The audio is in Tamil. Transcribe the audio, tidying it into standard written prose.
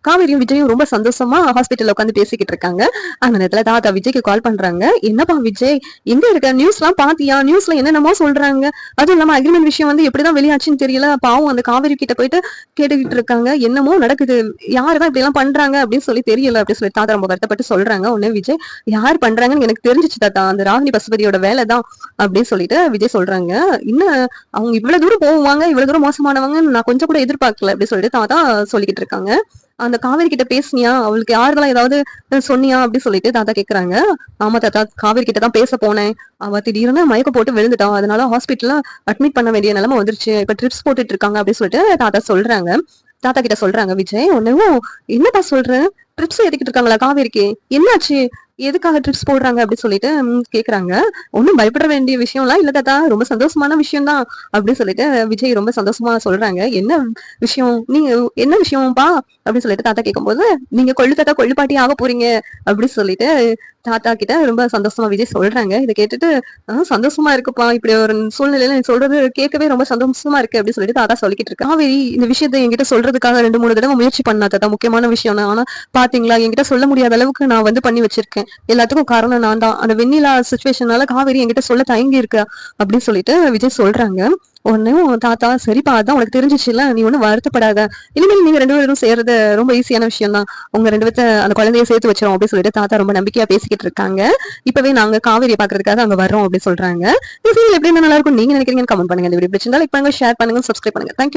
காவேரியும் விஜயும் ரொம்ப சந்தோஷமா ஹாஸ்பிட்டல்ல உட்காந்து பேசிக்கிட்டு இருக்காங்க. அந்த நேரத்துல தாத்தா விஜய்க்கு கால் பண்றாங்க. என்னப்பா விஜய், எங்க இருக்க? நியூஸ் எல்லாம் பாத்தியா? நியூஸ்ல என்னென்னமோ சொல்றாங்க. அதுவும் இல்லாம அக்ரிமெண்ட் விஷயம் வந்து எப்படிதான் வெளியாச்சுன்னு தெரியல. பாவம் அந்த காவேரி கிட்ட போயிட்டு கேட்டுக்கிட்டு இருக்காங்க. என்னமோ நடக்குது, யாருதான் இப்படி எல்லாம் பண்றாங்க அப்படின்னு சொல்லி தெரியல அப்படின்னு சொல்லி தாத்தா ரொம்ப வருத்தப்பட்டு சொல்றாங்க. உடனே விஜய், யார் பண்றாங்கன்னு எனக்கு தெரிஞ்சிச்சு தாத்தா, அந்த ராகினி பசுபதியோட வேலைதான் அப்படின்னு சொல்லிட்டு விஜய் சொல்றாங்க. இன்னும் அவங்க இவ்வளவு தூரம் போவாங்க, இவ்வளவு தூரம் மோசமானவங்க நான் கொஞ்சம் கூட எதிர்பார்க்கல அப்படின்னு சொல்லிட்டு தாத்தா சொல்லிக்கிட்டு இருக்காங்க. அந்த காவேரி கிட்ட பேசுனியா? அவளுக்கு யாருக்கெல்லாம் ஏதாவது சொன்னியா அப்படின்னு சொல்லிட்டு தாத்தா கேக்குறாங்க. ஆமா தாத்தா, காவேரி கிட்ட தான் பேச போனேன். அவ திடீர்னு மயக்க போட்டு விழுந்துட்டா. அதனால ஹாஸ்பிட்டல்ல அட்மிட் பண்ண வேண்டிய நிலைமை வந்துருச்சு. இப்ப ட்ரிப்ஸ் போட்டுட்டு இருக்காங்க அப்படின்னு சொல்லிட்டு தாத்தா சொல்றாங்க. தாத்தா கிட்ட சொல்றாங்க விஜய். ஒன்னும் என்னப்பா சொல்ற? ட்ரிப்ஸ் ஏத்திக்கிட்டு இருக்காங்களா காவேரிக்கு? என்னாச்சு? எதுக்காக ட்ரிப்ஸ் போடுறாங்க அப்படின்னு சொல்லிட்டு கேக்குறாங்க. ஒன்னும் பயப்பட வேண்டிய விஷயம் எல்லாம் இல்ல தாத்தா, ரொம்ப சந்தோஷமான விஷயம் தான் அப்படின்னு சொல்லிட்டு விஜய் ரொம்ப சந்தோஷமா சொல்றாங்க. என்ன விஷயம்? நீங்க என்ன விஷயம்ப்பா அப்படின்னு சொல்லிட்டு தாத்தா கேட்கும்போது, நீங்க கொள்ளு தாத்தா கொள்ளு பாட்டி ஆக போறீங்க அப்படின்னு சொல்லிட்டு தாத்தா கிட்ட ரொம்ப சந்தோஷமா விஜய் சொல்றாங்க. இதை கேட்டுட்டு சந்தோஷமா இருக்குப்பா, இப்படி ஒரு சூழ்நிலையில நீ சொல்றது கேட்கவே ரொம்ப சந்தோஷமா இருக்கு அப்படின்னு சொல்லிட்டு தாத்தா சொல்லிக்கிட்டு இருக்கு. காவேரி இந்த விஷயத்த என்கிட்ட சொல்றதுக்காக 2-3 தடவை முயற்சி பண்ணா தாத்தா, முக்கியமான விஷயம் தான். ஆனா பாத்தீங்களா, என்கிட்ட சொல்ல முடியாத அளவுக்கு நான் வந்து பண்ணி வச்சிருக்கேன். எல்லாத்துக்கும் காரணம் நான் தான். அந்த வெண்ணிலா சுச்சுவேஷனால காவேரி என்கிட்ட சொல்ல தயங்கி இருக்க அப்படின்னு சொல்லிட்டு விஜய் சொல்றாங்க. உடனே தாத்தா, சரிப்பா அதான் உனக்கு தெரிஞ்சிச்சுல்ல, நீ ஒன்னும் வருத்தப்படாத. இனிமேல் நீங்க 2 பேரும் செய்யறது ரொம்ப ஈஸியான விஷயம் தான். உங்க 2 பேத்த அந்த குழந்தைய சேர்த்து வச்சிரும் அப்படின்னு சொல்லிட்டு தாத்தா ரொம்ப நம்பிக்கையா பேசிக்கிட்டு இருக்காங்க. இப்பவே நாங்க காவேரியை பாக்குறதுக்காக அங்க வர்றோம் அப்படின்னு சொல்றாங்க. இந்த சீரியல் எப்படி இருந்தா நல்லா இருக்கும் நீங்க நினைக்கிறீங்கன்னு கமெண்ட் பண்ணுங்க. இந்த வீடியோ பிடிச்சிருந்தா லைக் பண்ணுங்க, ஷேர் பண்ணுங்க, சப்ஸ்கிரைப் பண்ணுங்க. தேங்க்யூ.